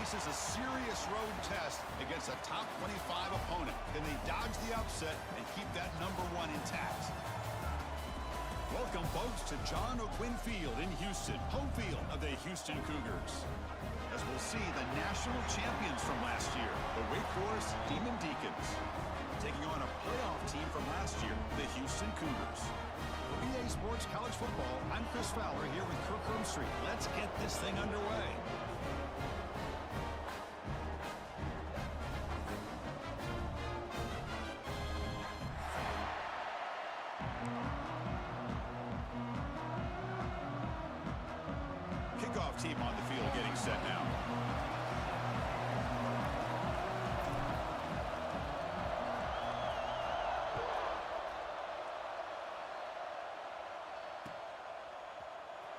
faces a serious road test against a top 25 opponent. Can they dodge the upset and keep that #1 intact? Welcome, folks, to John O'Quinn Field in Houston, home field of the Houston Cougars. As we'll see the national champions from last year, the Wake Forest Demon Deacons, taking on a playoff team from last year, the Houston Cougars. For EA Sports College Football, I'm Chris Fowler here with Kirk Herbstreit. Let's get this thing underway. Kickoff team on the field getting set now.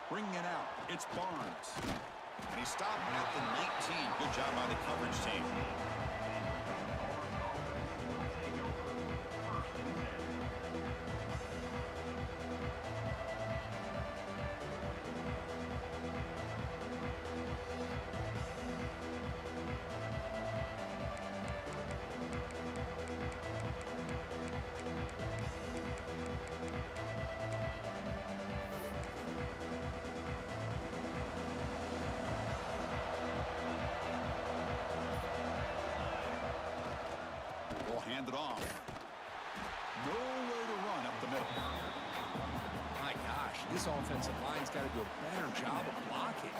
Bringing it out, it's Barnes. And he stopped at the 19. Good job by the coverage team. Hand it off. Nowhere to run up the middle. My gosh, this offensive line's got to do a better job of blocking.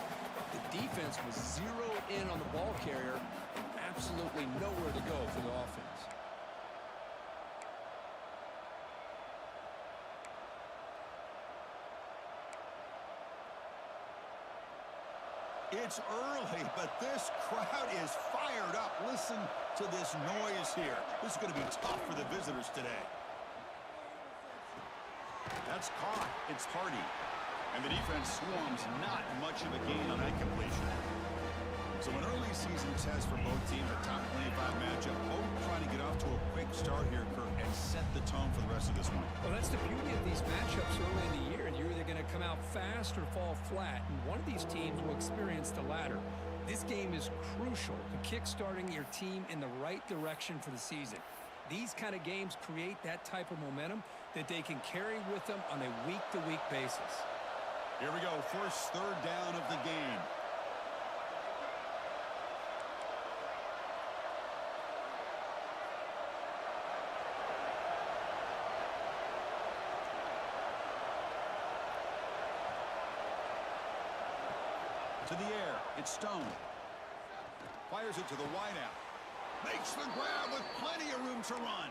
The defense was zeroed in on the ball carrier and absolutely nowhere to go for the offense. It's early, but this crowd is fired up. Listen to this noise here. This is going to be tough for the visitors today. That's caught. It's Hardy. And the defense swarms not much of a gain on that completion. So an early season test for both teams, a top 25 matchup. Both trying to get off to a quick start here, Kirk, and set the tone for the rest of this one. Well, that's the beauty of these matchups early in the year. You're either going to come out fast or fall flat, and one of these teams will experience the latter. This game is crucial to kick-starting your team in the right direction for the season. These kind of games create that type of momentum that they can carry with them on a week-to-week basis. Here we go, first third down of the game. To the air, it's Stone. Fires it to the wideout. Makes the grab with plenty of room to run.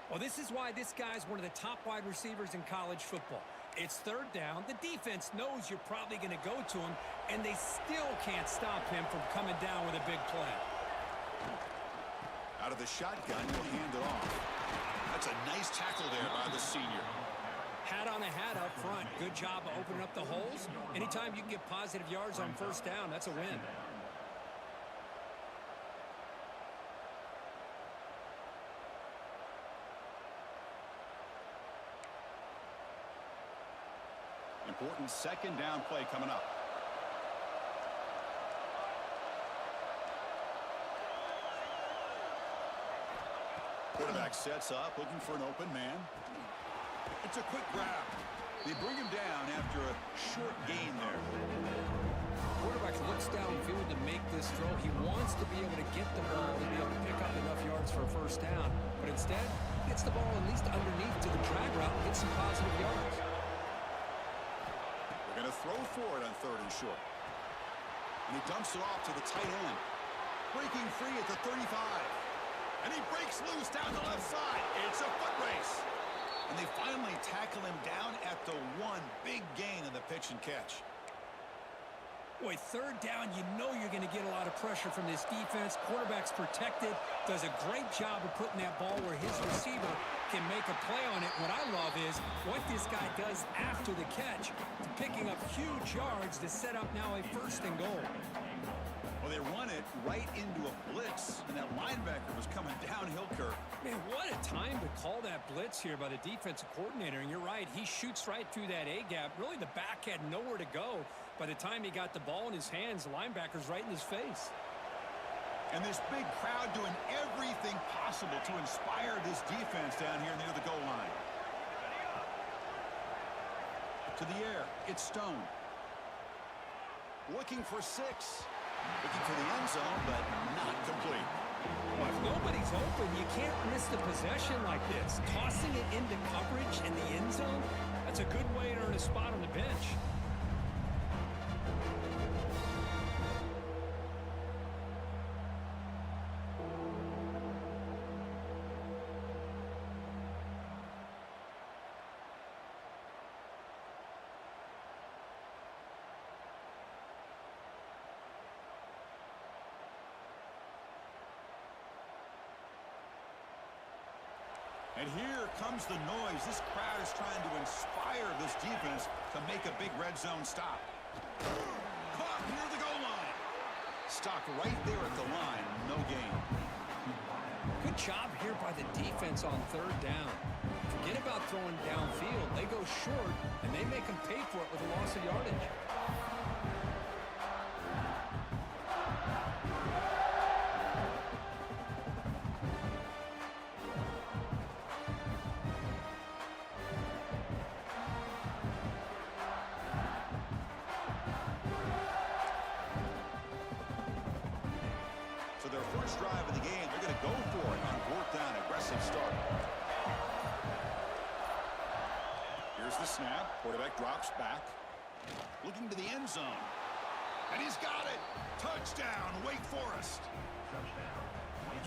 Well, this is why this guy's one of the top wide receivers in college football. It's third down. The defense knows you're probably going to go to him, and they still can't stop him from coming down with a big play. Out of the shotgun, he'll hand it off. That's a nice tackle there by the senior. Hat on a hat up front. Good job of opening up the holes. Anytime you can get positive yards on first down, that's a win. Important second down play coming up. Quarterback sets up, looking for an open man. It's a quick grab. They bring him down after a short gain there. Quarterback looks downfield to make this throw. He wants to be able to get the ball to be able to pick up enough yards for a first down, but instead gets the ball at least underneath to the drag route and get some positive yards. They're going to throw for it on third and short. And he dumps it off to the tight end. Breaking free at the 35. And he breaks loose down the left side. It's a foot race. And they finally tackle him down at the 1. Big gain in the pitch and catch. Boy, third down, you know you're going to get a lot of pressure from this defense. Quarterback's protected, does a great job of putting that ball where his receiver can make a play on it. What I love is what this guy does after the catch, picking up huge yards to set up now a first and goal. Well, they run it right into a blitz, and that linebacker was coming downhill, Kirk. Man, what a time to call that blitz here by the defensive coordinator. And you're right, he shoots right through that A-gap. Really, the back had nowhere to go. By the time he got the ball in his hands, the linebacker's right in his face. And this big crowd doing everything possible to inspire this defense down here near the goal line. To the air, it's Stone. Looking for 6. Looking for the end zone, but not complete. Well, if nobody's open, you can't miss the possession like this. Tossing it into coverage in the end zone, that's a good way to earn a spot on the bench. And here comes the noise. This crowd is trying to inspire this defense to make a big red zone stop. Caught near the goal line. Stopped right there at the line. No gain. Good job here by the defense on 3rd down. Forget about throwing downfield. They go short, and they make them pay for it with a loss of yardage. So their first drive of the game, they're going to go for it on 4th down. Aggressive start. Here's the snap. Quarterback drops back. Looking to the end zone. And he's got it. Touchdown, Wake Forest.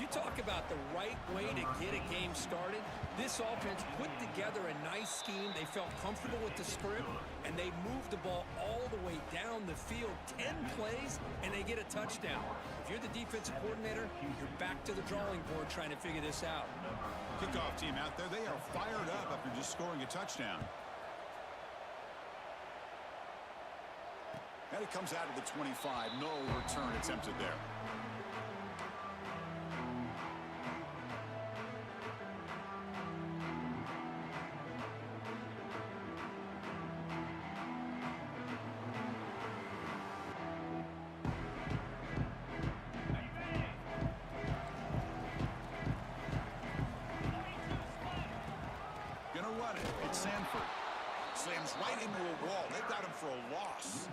You talk about the right way to get a game started. This offense put together a nice scheme. They felt comfortable with the script, and they moved the ball all the way down the field. 10 plays, and they get a touchdown. If you're the defensive coordinator, you're back to the drawing board trying to figure this out. Kickoff team out there, they are fired up after just scoring a touchdown. And it comes out of the 25. No return attempted there. Sanford slams right into a wall. They've got him for a loss.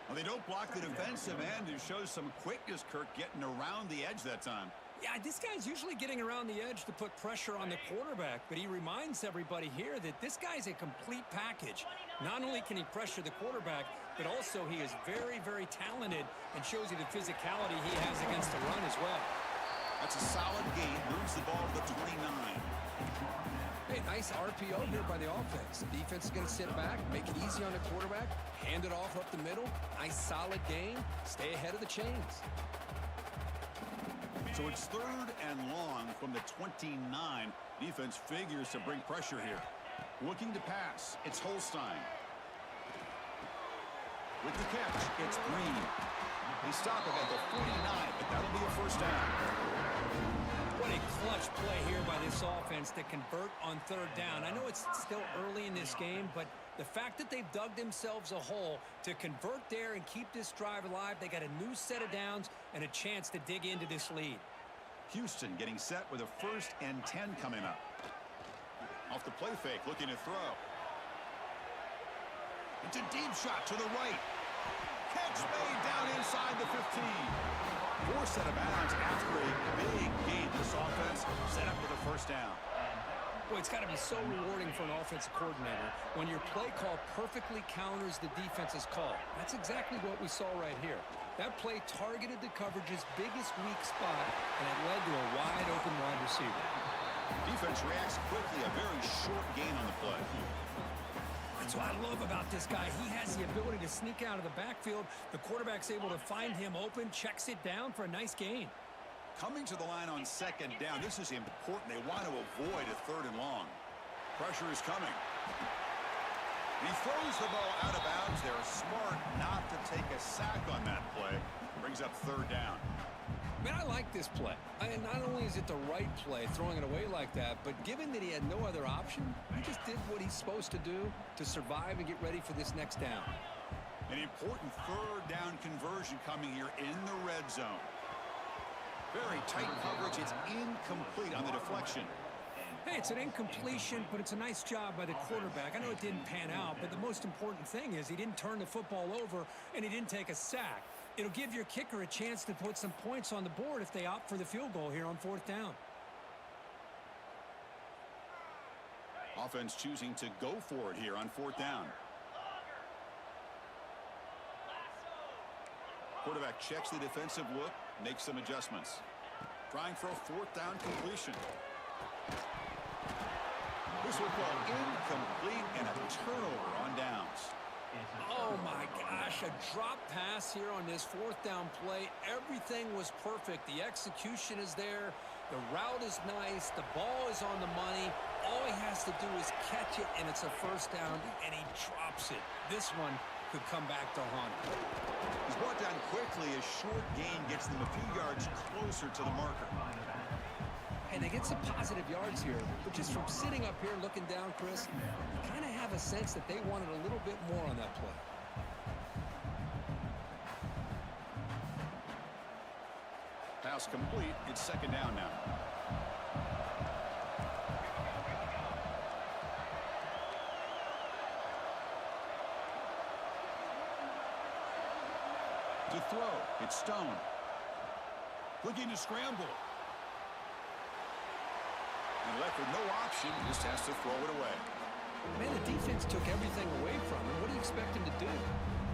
Well, they don't block the defensive end, who shows some quickness, Kirk, getting around the edge that time. Yeah, this guy's usually getting around the edge to put pressure on the quarterback, but he reminds everybody here that this guy's a complete package. Not only can he pressure the quarterback, but also he is very, very talented and shows you the physicality he has against the run as well. That's a solid gain. Moves the ball to the 29. Hey, nice RPO here by the offense. The defense is going to sit back, make it easy on the quarterback, hand it off up the middle. Nice solid gain. Stay ahead of the chains. So it's 3rd and long from the 29. Defense figures to bring pressure here. Looking to pass. It's Holstein. With the catch, it's Green. They stop him at the 49, but that'll be a first down. What a clutch play here by this offense to convert on 3rd down. I know it's still early in this game, but the fact that they've dug themselves a hole to convert there and keep this drive alive, they got a new set of downs and a chance to dig into this lead. Houston getting set with a 1st and 10 coming up. Off the play fake, looking to throw. It's a deep shot to the right. Catch made down inside the 15. 4 set of bounds after a big gain. This offense set up with a first down. Boy, it's got to be so rewarding for an offensive coordinator when your play call perfectly counters the defense's call. That's exactly what we saw right here. That play targeted the coverage's biggest weak spot, and it led to a wide-open wide receiver. Defense reacts quickly, a very short gain on the play. That's what I love about this guy. He has the ability to sneak out of the backfield. The quarterback's able to find him open, checks it down for a nice gain. Coming to the line on 2nd down, this is important. They want to avoid a 3rd and long. Pressure is coming. He throws the ball out of bounds there. Smart not to take a sack on that play. Brings up 3rd down. Man, I like this play. And not only is it the right play, throwing it away like that, but given that he had no other option, he just did what he's supposed to do to survive and get ready for this next down. An important 3rd down conversion coming here in the red zone. Very tight coverage. It's incomplete on the deflection. Hey, it's an incompletion, but it's a nice job by the quarterback. I know it didn't pan out, but the most important thing is he didn't turn the football over and he didn't take a sack. It'll give your kicker a chance to put some points on the board if they opt for the field goal here on 4th down. Offense choosing to go for it here on 4th down. Quarterback checks the defensive look, makes some adjustments. Trying for a 4th down completion. This will fall incomplete and a turnover on downs. Oh my gosh, a drop pass here on this 4th down play. Everything was perfect. The execution is there. The route is nice. The ball is on the money. All he has to do is catch it, and it's a 1st down, and he drops it. This one could come back to haunt him. He's brought down quickly. A short gain gets them a few yards closer to the marker. And they get some positive yards here, but just from sitting up here looking down, Chris, you kind of have a sense that they wanted a little bit more on that play. Pass complete. It's 2nd down now. To throw, it's Stone. Looking to scramble. And left with no option, just has to throw it away. Man, the defense took everything away from him. What do you expect him to do?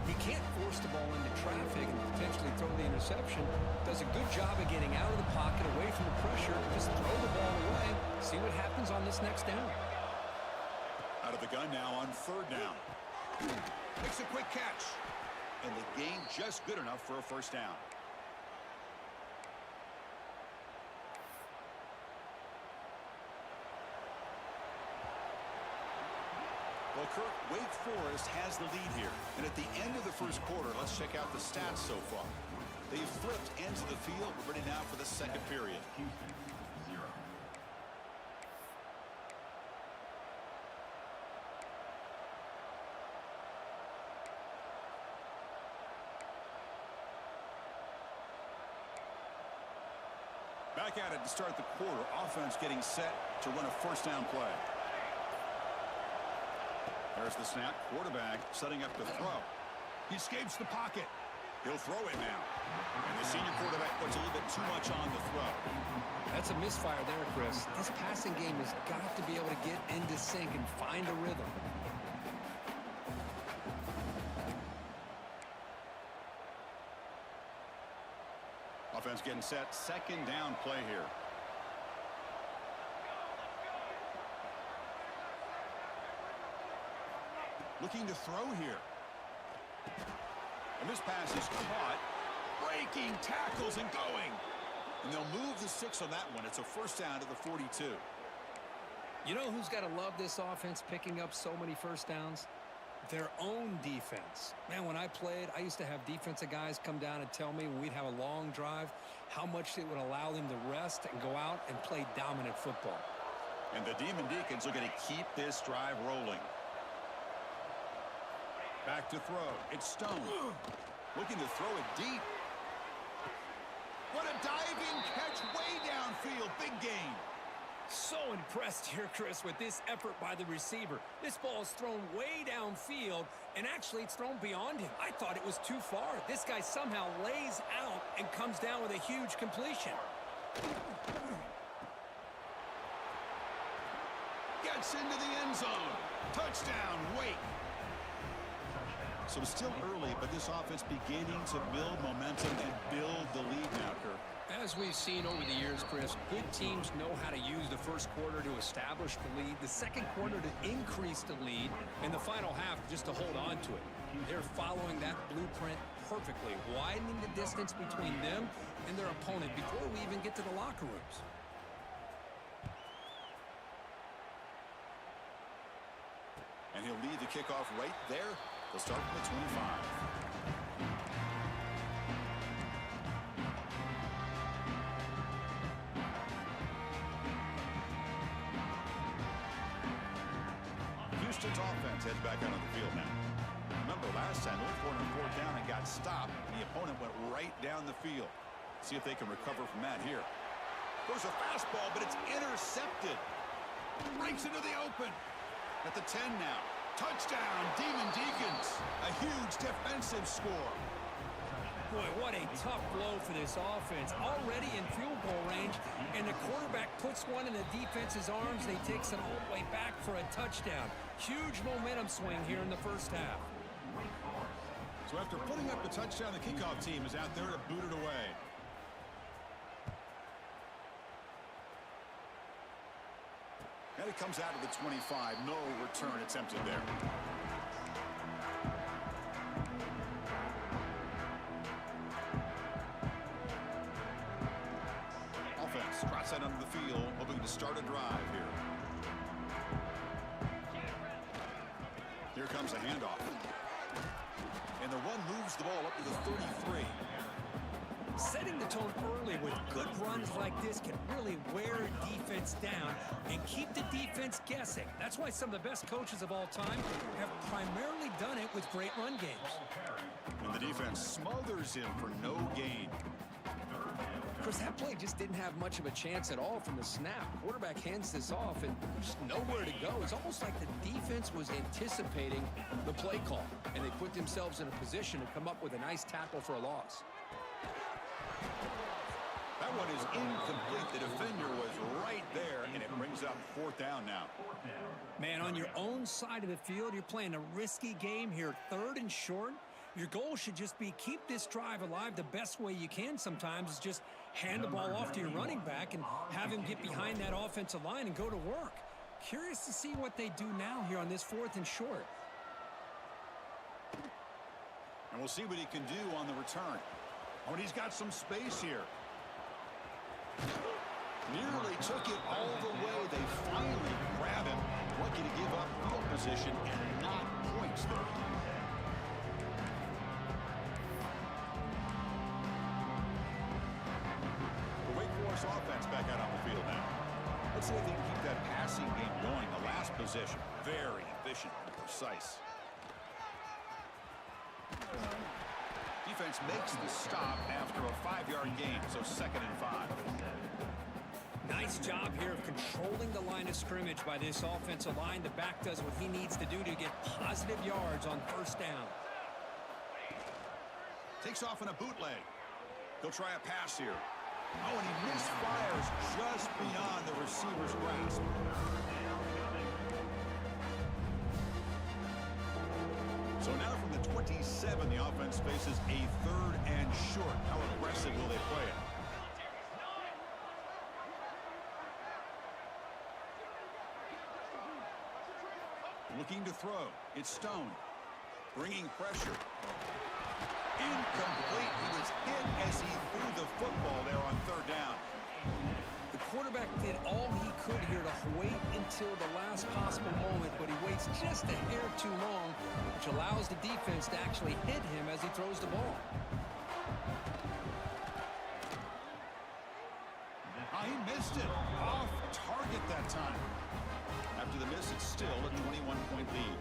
He can't force the ball into traffic and potentially throw the interception. Does a good job of getting out of the pocket, away from the pressure. Just throw the ball away. See what happens on this next down. Out of the gun now on 3rd down. Makes a quick catch. And the gain just good enough for a 1st down. Well, Kirk, Wake Forest has the lead here. And at the end of the 1st quarter, let's check out the stats so far. They've flipped ends of the field. We're ready now for the 2nd period. Back at it to start the quarter. Offense getting set to run a 1st down play. There's the snap. Quarterback setting up to throw. He escapes the pocket. He'll throw it now. And the senior quarterback puts a little bit too much on the throw. That's a misfire there, Chris. This passing game has got to be able to get into sync and find a rhythm. Offense getting set. 2nd down play here. Looking to throw here. And this pass is caught. Breaking tackles and going. And they'll move the 6 on that one. It's a 1st down to the 42. You know who's got to love this offense picking up so many 1st downs? Their own defense. Man, when I played, I used to have defensive guys come down and tell me when we'd have a long drive how much it would allow them to rest and go out and play dominant football. And the Demon Deacons are going to keep this drive rolling. Back to throw. It's Stone. Looking to throw it deep. What a diving catch way downfield. Big gain. So impressed here, Chris, with this effort by the receiver. This ball is thrown way downfield, and actually it's thrown beyond him. I thought it was too far. This guy somehow lays out and comes down with a huge completion. Gets into the end zone. Touchdown, Wake. So it's still early, but this offense beginning to build momentum and build the lead now, Kirk. As we've seen over the years, Chris, good teams know how to use the 1st quarter to establish the lead, the 2nd quarter to increase the lead, and the final half just to hold on to it. They're following that blueprint perfectly, widening the distance between them and their opponent before we even get to the locker rooms. And he'll lead the kickoff right there. They'll start from the 25. Houston's offense heads back out on the field now. Remember last time, they were 4 on 4th down and got stopped. The opponent went right down the field. See if they can recover from that here. There's a fastball, but it's intercepted. Breaks into the open. At the 10 now. Touchdown, Demon Deacons. A huge defensive score. Boy, what a tough blow for this offense. Already in field goal range, and the quarterback puts one in the defense's arms. They takes it all the way back for a touchdown. Huge momentum swing here in the first half. So after putting up the touchdown, the kickoff team is out there to boot it away. And it comes out of the 25. No return attempted there. Offense trots out onto the field, hoping to start a drive here. Here comes a handoff. And the run moves the ball up to the 33. Setting the tone early with good runs like this can really wear a defense down and keep the defense guessing. That's why some of the best coaches of all time have primarily done it with great run games. And the defense smothers him for no gain. Chris, that play just didn't have much of a chance at all from the snap. Quarterback hands this off and just nowhere to go. It's almost like the defense was anticipating the play call, and they put themselves in a position to come up with a nice tackle for a loss. That one is incomplete. The defender was right there, and it brings up fourth down now. Man, on your own side of the field, you're playing a risky game here, 3rd and short. Your goal should just be keep this drive alive the best way you can sometimes is just hand the ball off to your running back and have him get behind that offensive line and go to work. Curious to see what they do now here on this 4th and short. And we'll see what he can do on the return. Oh, and he's got some space here. Nearly took it all the way. They finally grab him. Lucky to give up field position and not points there. The Wake Forest offense back out on the field now. Let's see if they can keep that passing game going. The last possession, very efficient and precise. Defense makes the stop after a 5-yard gain, so 2nd and 5. Nice job here of controlling the line of scrimmage by this offensive line. The back does what he needs to do to get positive yards on 1st down. Takes off in a bootleg. He'll try a pass here. Oh, and he misfires just beyond the receiver's grasp. So now from the 27, the offense faces a 3rd and short. How aggressive will they play it? Looking to throw. It's Stone. Bringing pressure. Incomplete. He was hit as he threw the football there on 3rd down. The quarterback did all he could here to wait until the last possible moment, but he waits just a hair too long, which allows the defense to actually hit him as he throws the ball. He missed it. Off target that time. After the miss, it's still a 21-point lead.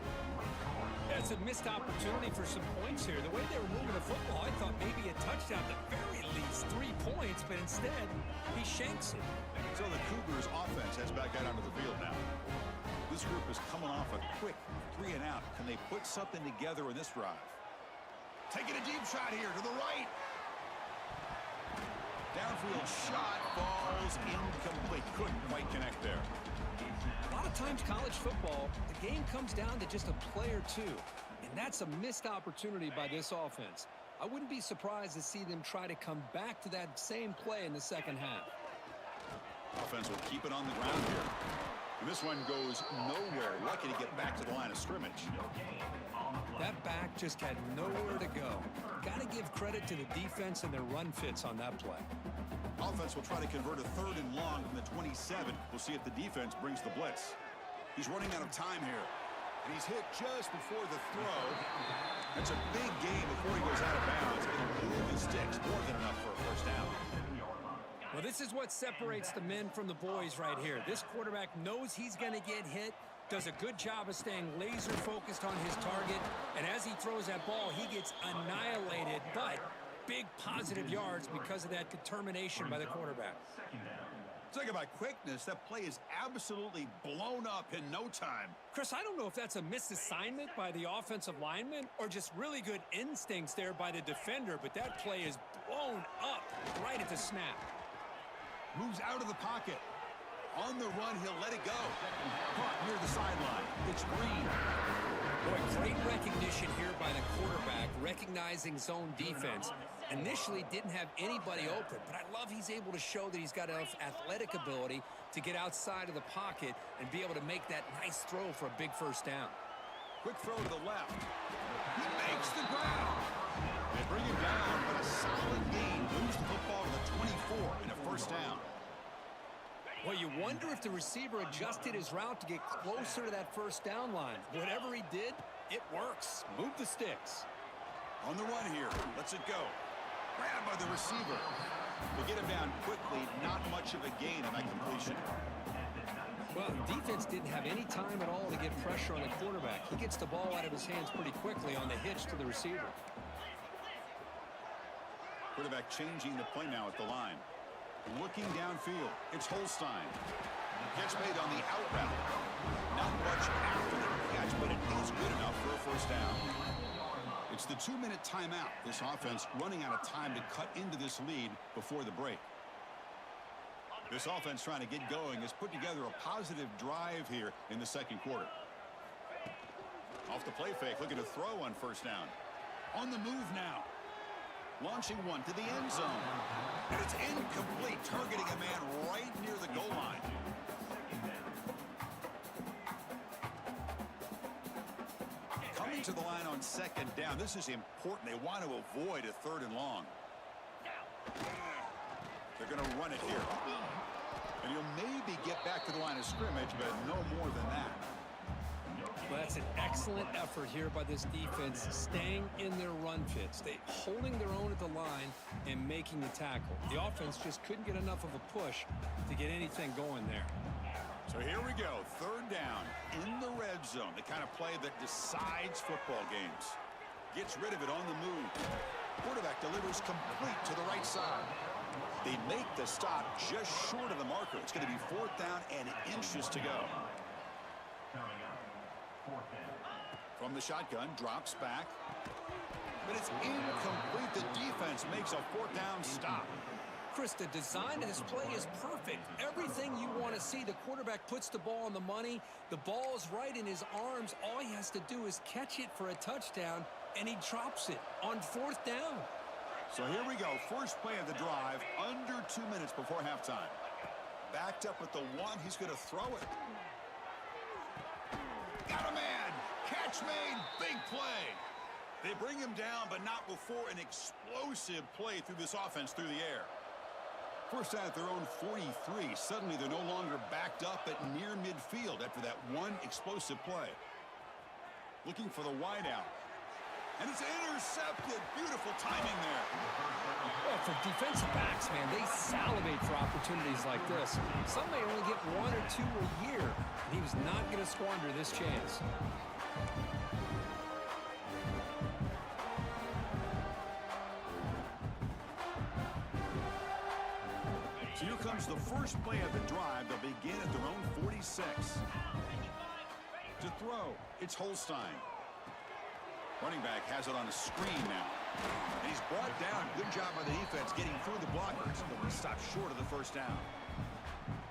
That's a missed opportunity for some points here. The way they were moving the football, I thought maybe a touchdown, at the very least 3 points, but instead, he shanks it. So the Cougars offense heads back out onto the field now. This group is coming off a quick 3 and out. Can they put something together in this drive? Taking a deep shot here to the right. Downfield shot falls incomplete. Couldn't quite connect there. A lot of times college football, the game comes down to just a play or two, and that's a missed opportunity by this offense. I wouldn't be surprised to see them try to come back to that same play in the 2nd half. Offense will keep it on the ground here. And this one goes nowhere. Lucky to get back to the line of scrimmage. That back just had nowhere to go. Got to give credit to the defense and their run fits on that play. Offense will try to convert a 3rd and long from the 27. We'll see if the defense brings the blitz. He's running out of time here. And he's hit just before the throw. That's a big gain before he goes out of bounds. It'll move his sticks. More than enough for a 1st down. Well, this is what separates the men from the boys right here. This quarterback knows he's going to get hit, does a good job of staying laser focused on his target, and as he throws that ball, he gets annihilated, but big positive yards because of that determination by the quarterback. Talk about quickness. That play is absolutely blown up in no time. Chris, I don't know if that's a misassignment by the offensive lineman or just really good instincts there by the defender, but that play is blown up right at the snap. Moves out of the pocket. On the run, he'll let it go. Caught near the sideline. It's Green. Boy, great recognition here by the quarterback, recognizing zone defense. Initially didn't have anybody open, but I love he's able to show that he's got enough athletic ability to get outside of the pocket and be able to make that nice throw for a big first down. Quick throw to the left. He makes the ground. They bring him down, but a solid gain. Moves the football to the 24 and a first down. Well, you wonder if the receiver adjusted his route to get closer to that first down line. Whatever he did, it works. Move the sticks. On the run here. Lets it go. Grabbed by the receiver. We'll get him down quickly. Not much of a gain on that completion. Well, the defense didn't have any time at all to get pressure on the quarterback. He gets the ball out of his hands pretty quickly on the hitch to the receiver. Quarterback changing the play now at the line. Looking downfield. It's Holstein. Catch made on the out route. Not much after the catch, but it is good enough for a first down. It's the 2-minute timeout. This offense running out of time to cut into this lead before the break. This offense trying to get going has put together a positive drive here in the second quarter. Off the play fake, looking to throw on first down. On the move now. Launching one to the end zone. And it's incomplete, targeting a man right near the goal line. Coming to the line on second down. This is important. They want to avoid a third and long. They're going to run it here. And he'll maybe get back to the line of scrimmage, but no more than that. Well, that's an excellent effort here by this defense, staying in their run fits. They holding their own at the line and making the tackle. The offense just couldn't get enough of a push to get anything going there. So here we go, third down in the red zone, the kind of play that decides football games. Gets rid of it on the move. Quarterback delivers complete to the right side. They make the stop just short of the marker. It's going to be fourth down and inches to go. From the shotgun, drops back. But it's incomplete. The defense makes a fourth down stop. Chris, the design of this play is perfect. Everything you want to see. The quarterback puts the ball on the money. The ball's right in his arms. All he has to do is catch it for a touchdown, and he drops it on fourth down. So here we go. First play of the drive, under 2 minutes before halftime. Backed up at the one. He's going to throw it. Got a man. Catch made. Big play. They bring him down, but not before an explosive play through this offense through the air. First down at their own 43. Suddenly they're no longer backed up at near midfield after that one explosive play. Looking for the wideout. And it's intercepted. Beautiful timing there. Well, for defensive backs, man, they salivate for opportunities like this. Some may only get one or two a year. And he was not going to squander this chance. So here comes the first play of the drive. They'll begin at their own 46. To throw, it's Holstein. Running back has it on a screen now. And he's brought down. Good job by the defense getting through the blockers. But he stopped short of the first down.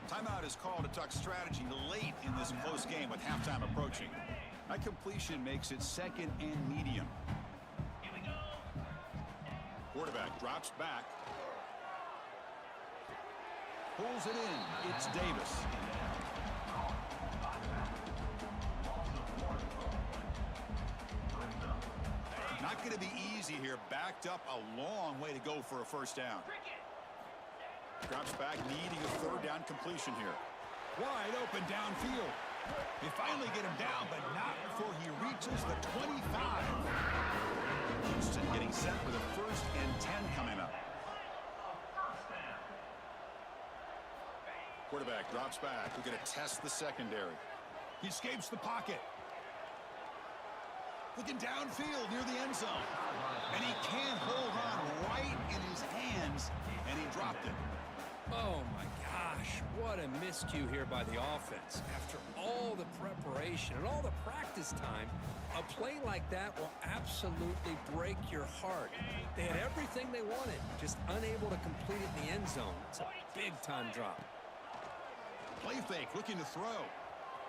Timeout is called to talk strategy late in this close game with halftime approaching. That completion makes it second and medium. Quarterback drops back. Pulls it in. It's Davis. Not going to be easy here. Backed up a long way to go for a first down. Drops back, needing a third down completion here. Wide open downfield. They finally get him down, but not before he reaches the 25. Houston getting set for the 1st and 10 coming up. Quarterback drops back. We're going to test the secondary. He escapes the pocket. Looking downfield near the end zone. And he can't hold on right in his hands, and he dropped it. Oh, my gosh. What a miscue here by the offense. After all the preparation and all the practice time, a play like that will absolutely break your heart. They had everything they wanted, just unable to complete it in the end zone. It's a big-time drop. Play fake, looking to throw.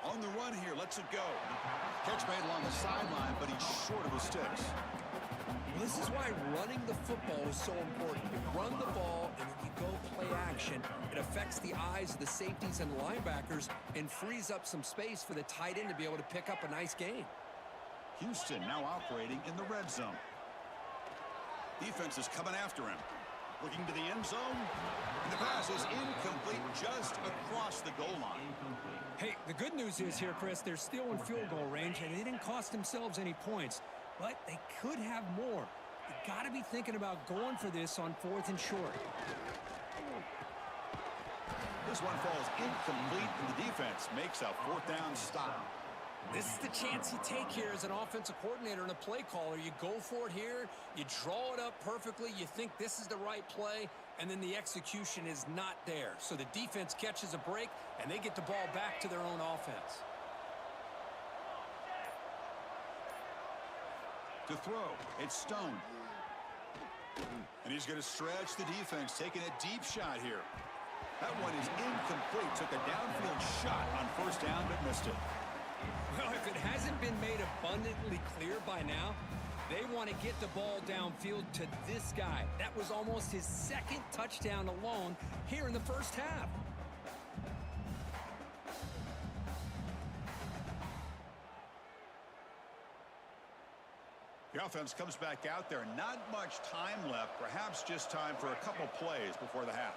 On the run here, lets it go. Catch made along the sideline, but he's short of his sticks. Well, this is why running the football is so important. You run the ball, and then you go play action. It affects the eyes of the safeties and linebackers and frees up some space for the tight end to be able to pick up a nice gain. Houston now operating in the red zone. Defense is coming after him. Looking to the end zone. And the pass is incomplete just across the goal line. Hey, the good news is here, Chris, they're still in field goal range, and they didn't cost themselves any points. But they could have more. You got to be thinking about going for this on 4th and short. This one falls incomplete, and the defense makes a 4th down stop. This is the chance you take here as an offensive coordinator and a play caller. You go for it here, you draw it up perfectly, you think this is the right play, and then the execution is not there. So the defense catches a break, and they get the ball back to their own offense. To throw, it's Stone. And he's going to stretch the defense, taking a deep shot here. That one is incomplete. Took a downfield shot on 1st down, but missed it. Well, if it hasn't been made abundantly clear by now, they want to get the ball downfield to this guy. That was almost his 2nd touchdown alone here in the first half. The offense comes back out there. Not much time left. Perhaps just time for a couple plays before the half.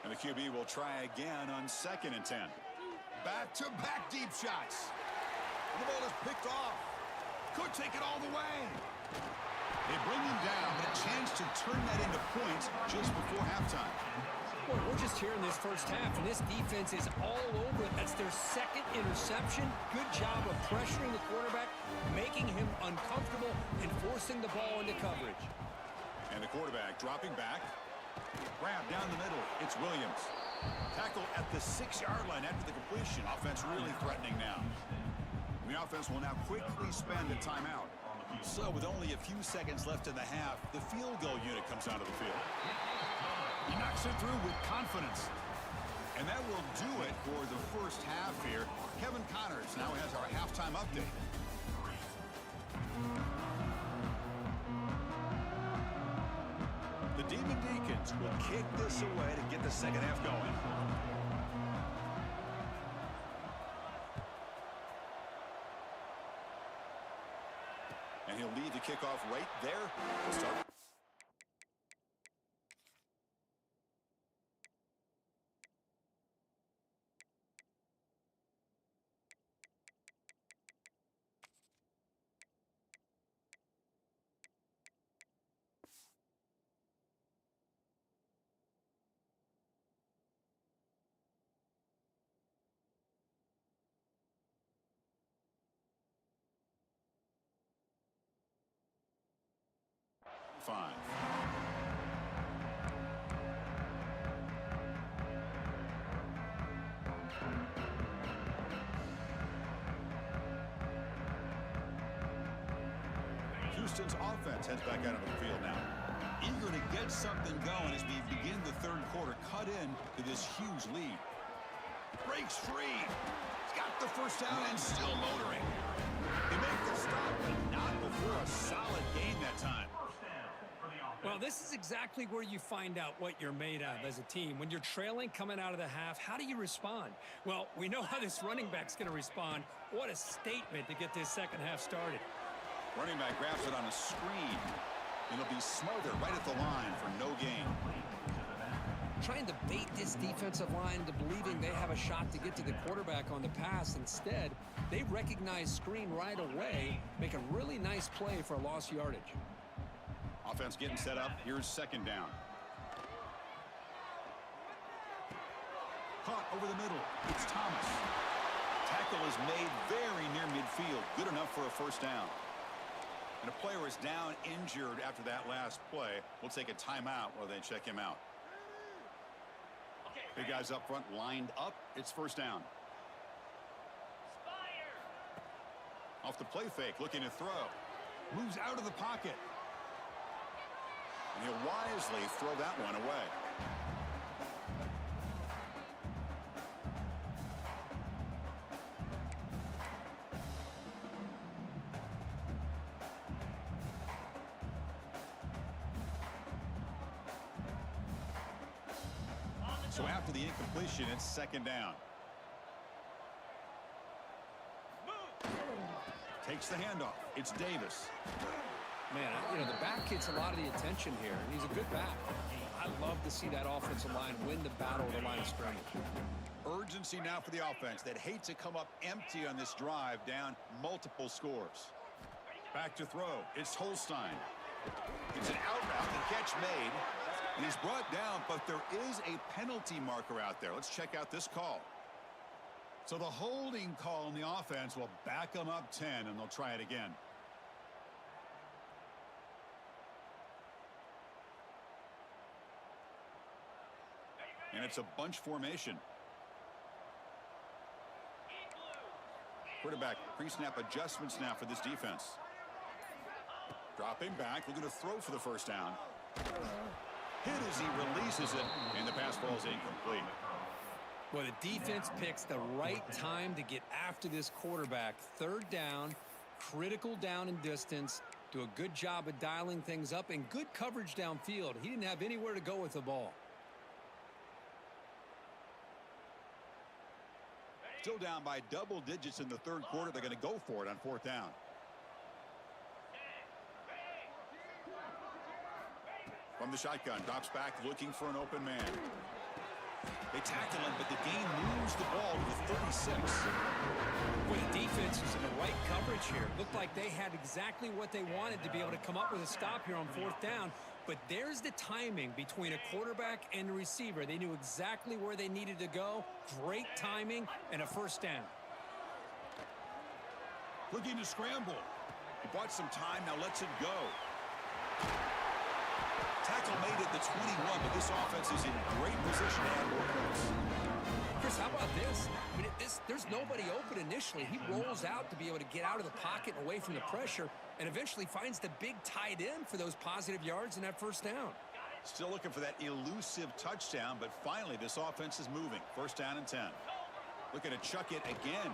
And the QB will try again on 2nd and 10. Back-to-back deep shots. And the ball is picked off. Could take it all the way. They bring him down, but a chance to turn that into points just before halftime. Well, we're just here in this first half, and this defense is all over it. That's their 2nd interception. Good job of pressuring the quarterback, making him uncomfortable, and forcing the ball into coverage. And the quarterback dropping back. Grab down the middle. It's Williams. Tackle at the 6-yard line after the completion. Offense really threatening now. And the offense will now quickly spend a timeout. So with only a few seconds left in the half, the field goal unit comes onto the field. He knocks it through with confidence. And that will do it for the first half here. Kevin Connors now has our halftime update. The Demon Deacons will kick this away to get the second half going. And he'll lead the kickoff right there to start. Five. Houston's offense heads back out onto the field now. Eager to get something going as we begin the 3rd quarter. Cut in to this huge lead. Breaks free. He's got the first down and still motoring. They make the stop, but not before a solid gain that time. Well, this is exactly where you find out what you're made of as a team. When you're trailing coming out of the half, how do you respond? Well, we know how this running back's going to respond. What a statement to get this second half started. Running back grabs it on a screen. It'll be smothered right at the line for no gain. Trying to bait this defensive line into believing they have a shot to get to the quarterback on the pass. Instead, they recognize screen right away, make a really nice play for lost yardage. Offense getting set up. Here's 2nd down. Caught over the middle. It's Thomas. Tackle is made very near midfield. Good enough for a first down. And a player is down injured after that last play. We'll take a timeout while they check him out. Big guys up front lined up. It's first down. Off the play fake, looking to throw. Moves out of the pocket. And he'll wisely throw that one away. So after the incompletion, it's second down. Takes the handoff. It's Davis. Man, you know, the back gets a lot of the attention here, and he's a good back. I love to see that offensive line win the battle of the line of scrimmage. Urgency now for the offense that hate to come up empty on this drive, down multiple scores. Back to throw. It's Holstein. It's an out route. The catch made. And he's brought down, but there is a penalty marker out there. Let's check out this call. So the holding call on the offense will back them up 10, and they'll try it again. And it's a bunch formation. Quarterback pre-snap adjustments now for this defense. Dropping back, looking to throw for the first down. Hit as he releases it, and the pass falls incomplete. Well, the defense picks the right time to get after this quarterback. Third down, critical down and distance. Do a good job of dialing things up and good coverage downfield. He didn't have anywhere to go with the ball. Still down by double digits in the third quarter. They're going to go for it on fourth down. From the shotgun, drops back looking for an open man. They tackle him, but the game moves the ball to the 36. Well, the defense is in the right coverage here. Looked like they had exactly what they wanted to be able to come up with a stop here on fourth down. But there's the timing between a quarterback and a receiver. They knew exactly where they needed to go. Great timing and a first down. Looking to scramble. He bought some time, now lets it go. Tackle made at the 21, but this offense is in great position to add more points. Chris, how about this? I mean, there's nobody open initially. He rolls out to be able to get out of the pocket and away from the pressure, and eventually finds the big tight end for those positive yards in that first down. Still looking for that elusive touchdown, but finally this offense is moving. First down and 10. Looking to chuck it again.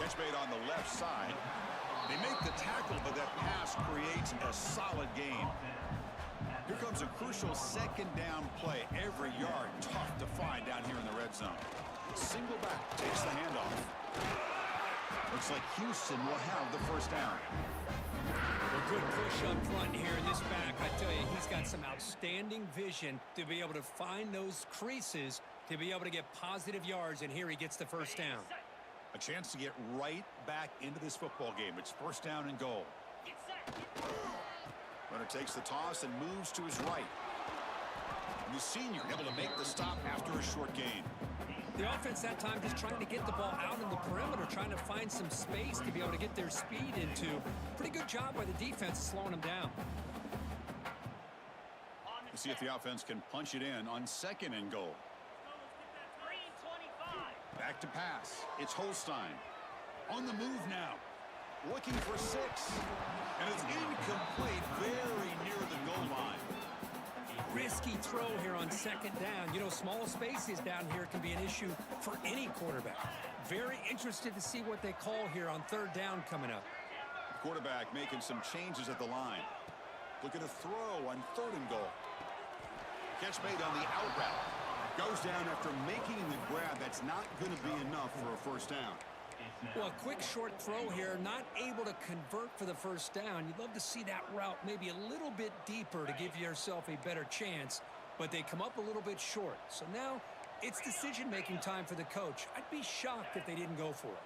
Catch made on the left side. They make the tackle, but that pass creates a solid gain. Here comes a crucial second down play. Every yard tough to find down here in the red zone. Single back takes the handoff. Looks like Houston will have the first down. A good push up front here in this back. I tell you, he's got some outstanding vision to be able to find those creases to be able to get positive yards, and here he gets the first down. A chance to get right back into this football game. It's first down and goal. Runner takes the toss and moves to his right. And the senior able to make the stop after a short gain. The offense that time just trying to get the ball out on the perimeter, trying to find some space to be able to get their speed into. Pretty good job by the defense slowing them down. We'll see if the offense can punch it in on second and goal. Back to pass. It's Holstein. On the move now. Looking for 6. And it's incomplete, very near the goal line. Risky throw here on second down. You know, small spaces down here can be an issue for any quarterback. Very interested to see what they call here on third down coming up. Quarterback making some changes at the line. Looking to throw on third and goal. Catch made on the out route. Goes down after making the grab. That's not going to be enough for a first down. Well, a quick short throw here, not able to convert for the first down. You'd love to see that route maybe a little bit deeper to give yourself a better chance, but they come up a little bit short. So now it's decision-making time for the coach. I'd be shocked if they didn't go for it.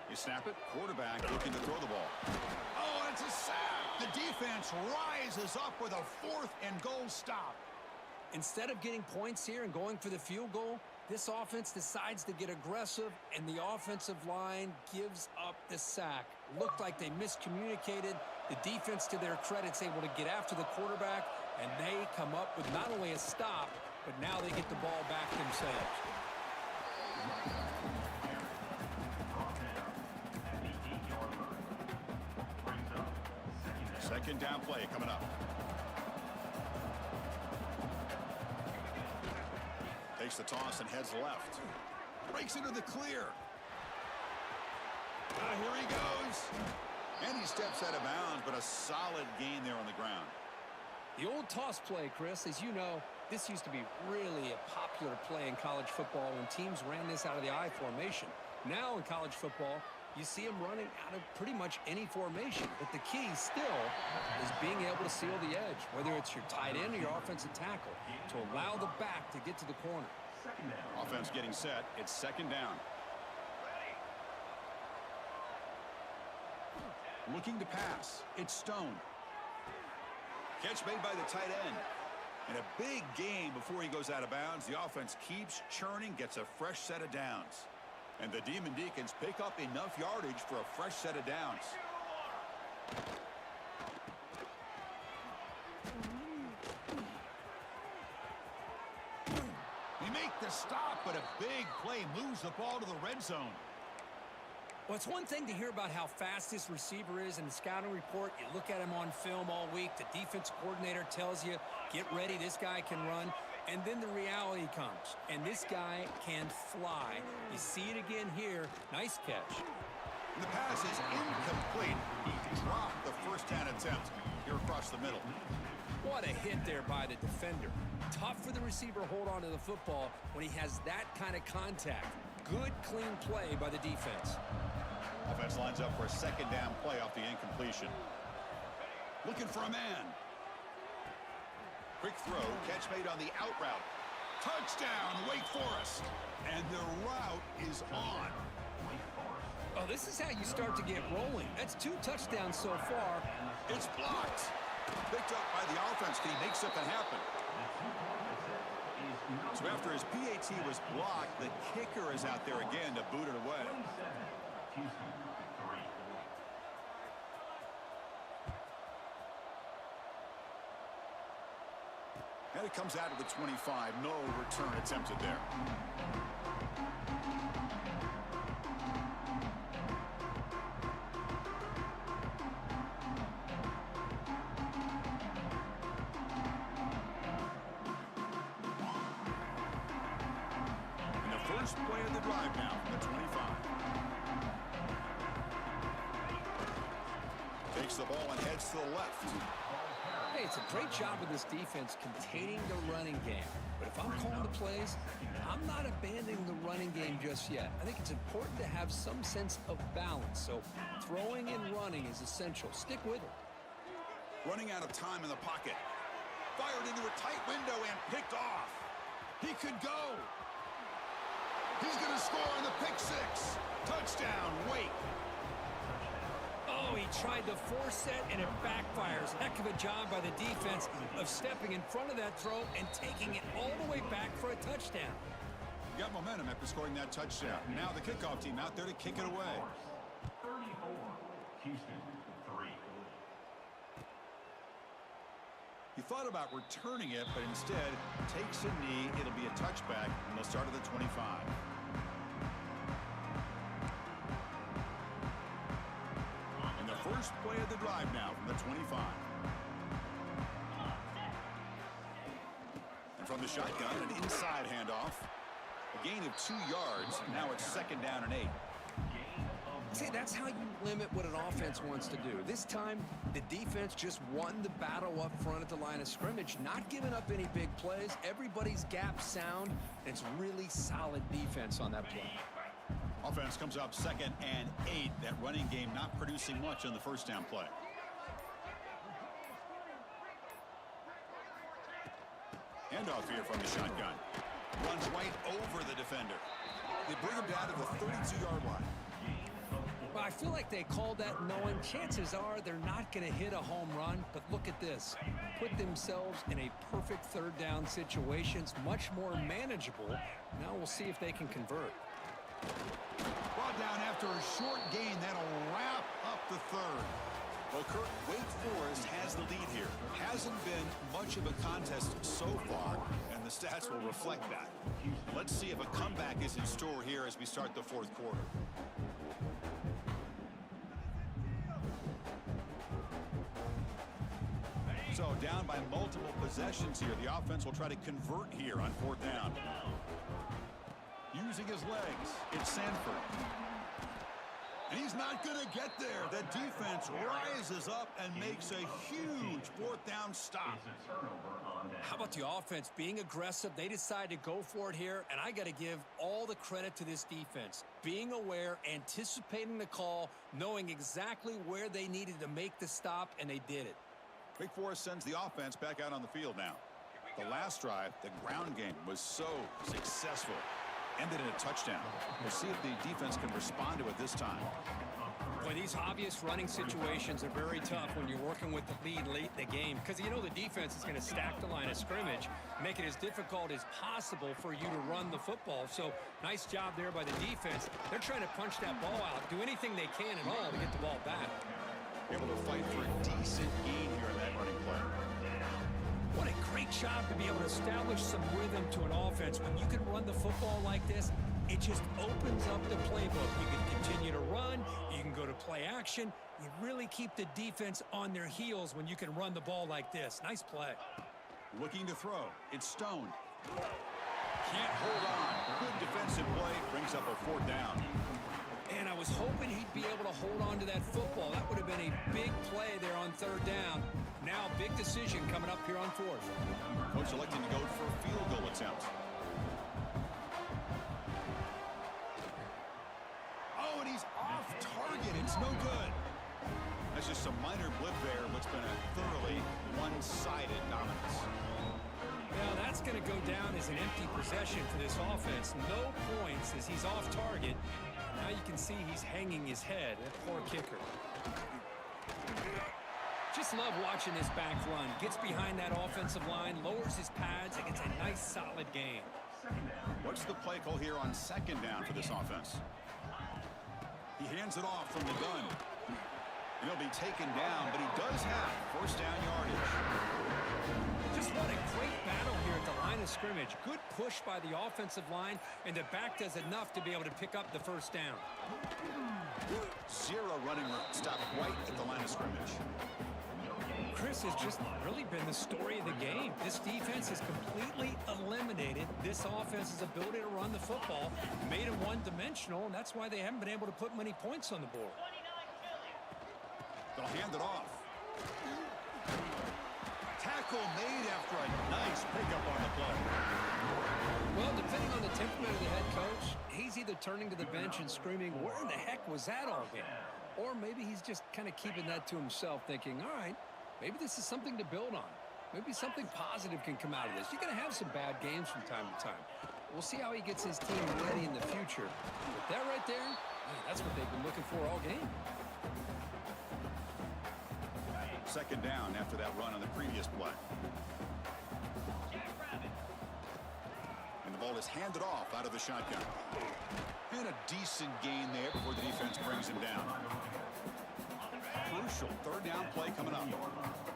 You snap it, quarterback looking to throw the ball. Oh, it's a sack. The defense rises up with a 4th and goal stop. Instead of getting points here and going for the field goal, this offense decides to get aggressive, and the offensive line gives up the sack. Looked like they miscommunicated. The defense, to their credit, is able to get after the quarterback, and they come up with not only a stop, but now they get the ball back themselves. Second down play coming up. Takes the toss and heads left. Breaks into the clear. Here he goes. And he steps out of bounds, but a solid gain there on the ground. The old toss play, Chris, as you know, this used to be really a popular play in college football when teams ran this out of the I formation. Now in college football, you see them running out of pretty much any formation. But the key still is being able to seal the edge, whether it's your tight end or your offensive tackle, to allow the back to get to the corner. Offense getting set. It's second down. Looking to pass. It's Stone. Catch made by the tight end. And a big gain before he goes out of bounds. The offense keeps churning, gets a fresh set of downs. And the Demon Deacons pick up enough yardage for a fresh set of downs. They make the stop, but a big play moves the ball to the red zone. Well, it's one thing to hear about how fast this receiver is in the scouting report. You look at him on film all week. The defense coordinator tells you, get ready, this guy can run. And then the reality comes, and this guy can fly. You see it again here. Nice catch. And the pass is incomplete. He dropped the first down attempt here across the middle. What a hit there by the defender. Tough for the receiver to hold on to the football when he has that kind of contact. Good, clean play by the defense. Offense lines up for a second down play off the incompletion. Looking for a man. Quick throw, catch made on the out route. Touchdown, Wake Forest. And the route is on. Oh, this is how you start to get rolling. That's 2 touchdowns so far. It's blocked. Picked up by the offense team, make something happen. So after his PAT was blocked, the kicker is out there again to boot it away. And it comes out of the 25. No return attempted there. And the first play of the drive now from the 25. Takes the ball and heads to the left. Hey, it's a great job of this defense containing the running game. But if I'm calling the plays, I'm not abandoning the running game just yet. I think it's important to have some sense of balance. So throwing and running is essential. Stick with it. Running out of time in the pocket. Fired into a tight window and picked off. He could go. He's going to score in the pick six. Touchdown, Wake. Oh, he tried to force it, and it backfires. Heck of a job by the defense of stepping in front of that throw and taking it all the way back for a touchdown. Got momentum after scoring that touchdown. Now the kickoff team out there to kick it away. 34, Houston, 3. He thought about returning it, but instead takes a knee. It'll be a touchback, and they'll start at the 25. First play of the drive now from the 25. And from the shotgun, an inside handoff. A gain of 2 yards. Now it's second down and 8. See, that's how you limit what an offense wants to do. This time, the defense just won the battle up front at the line of scrimmage, not giving up any big plays. Everybody's gap sound. And it's really solid defense on that play. Offense comes up second and 8. That running game not producing much on the first down play. Handoff here from the shotgun. Runs right over the defender. They bring him down to the 32-yard line. Well, I feel like they called that knowing chances are they're not going to hit a home run, but look at this. Put themselves in a perfect third down situation. It's much more manageable. Now we'll see if they can convert. Brought down after a short gain. That'll wrap up the third. Well, Kurt, Wake Forest has the lead here. Hasn't been much of a contest so far, and the stats will reflect that. Let's see if a comeback is in store here as we start the fourth quarter. So down by multiple possessions here. The offense will try to convert here on fourth down. Using his legs, it's Sanford. And he's not going to get there. The defense rises up and makes a huge fourth down stop. How about the offense being aggressive? They decide to go for it here, and I got to give all the credit to this defense. Being aware, anticipating the call, knowing exactly where they needed to make the stop, and they did it. Wake Forest sends the offense back out on the field now. The last drive, the ground game, was so successful. Ended in a touchdown. We'll see if the defense can respond to it this time. Boy, these obvious running situations are very tough when you're working with the lead late in the game because you know the defense is going to stack the line of scrimmage, make it as difficult as possible for you to run the football. So nice job there by the defense. They're trying to punch that ball out, do anything they can at all to get the ball back. Able to fight for a decent gain here in that running play. What a great job to be able to establish some rhythm to an offense. When you can run the football like this, it just opens up the playbook. You can continue to run. You can go to play action. You really keep the defense on their heels when you can run the ball like this. Nice play. Looking to throw. It's Stone. Can't hold on. Good defensive play. Brings up a fourth down. And I was hoping he'd be able to hold on to that football. That would have been a big play there on third down. Now, big decision coming up here on fourth. Coach electing to go for a field goal attempt. Oh, and he's off target. It's no good. That's just a minor blip there. What's been a thoroughly one-sided dominance. Now, that's going to go down as an empty possession for this offense. No points as he's off target. Now you can see he's hanging his head. That poor kicker. Just love watching this back run. Gets behind that offensive line, lowers his pads, and gets a nice solid gain. What's the play call here on second down for this offense? He hands it off from the gun. He'll be taken down, but he does have first down yardage. Just what a great battle here at the line of scrimmage. Good push by the offensive line, and the back does enough to be able to pick up the first down. Zero running room. Stop right at the line of scrimmage. Chris has just really been the story of the game. This defense has completely eliminated this offense's ability to run the football, made them one-dimensional, and that's why they haven't been able to put many points on the board. They'll hand it off. Tackle made after a nice pickup on the play. Well, depending on the temperament of the head coach, he's either turning to the bench and screaming, where in the heck was that all game? Or maybe he's just kind of keeping that to himself, thinking, all right, maybe this is something to build on. Maybe something positive can come out of this. You're going to have some bad games from time to time. We'll see how he gets his team ready in the future. But that right there, man, that's what they've been looking for all game. Second down after that run on the previous play. And the ball is handed off out of the shotgun. And a decent gain there before the defense brings him down. Crucial third down play coming up.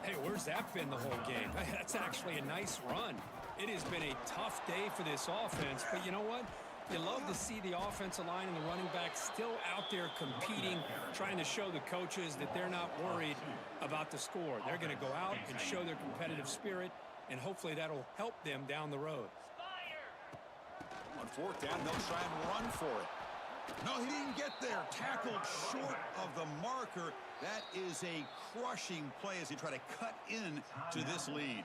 Hey, where's that been the whole game? That's actually a nice run. It has been a tough day for this offense, but you know what? You love to see the offensive line and the running back still out there competing, trying to show the coaches that they're not worried about the score. They're going to go out and show their competitive spirit, and hopefully that'll help them down the road. On fourth down, they'll try and run for it. No, he didn't get there. Tackled short of the marker. That is a crushing play as they try to cut in to this lead.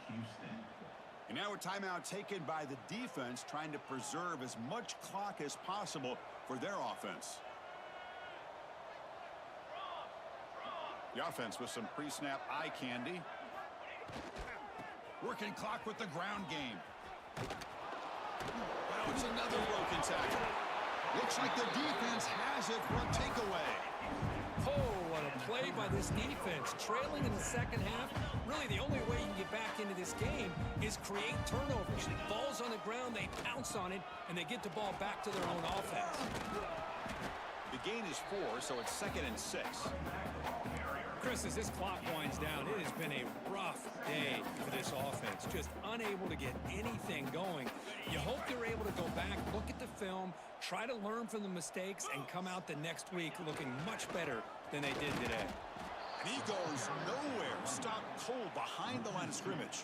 And now a timeout taken by the defense, trying to preserve as much clock as possible for their offense. The offense with some pre-snap eye candy. Working clock with the ground game. Well, it's another broken tackle. Looks like the defense has it for a takeaway. Oh, what a play by this defense. Trailing in the second half, really the only way you can get back into this game is create turnovers. Ball's on the ground, they pounce on it, and they get the ball back to their own offense. The gain is 4, so it's 2nd and 6. Chris, as this clock winds down, it has been a rough day for this offense. Just unable to get anything going. You hope they're able to go back, look at the film, try to learn from the mistakes, and come out the next week looking much better than they did today. And he goes nowhere. Stopped cold behind the line of scrimmage.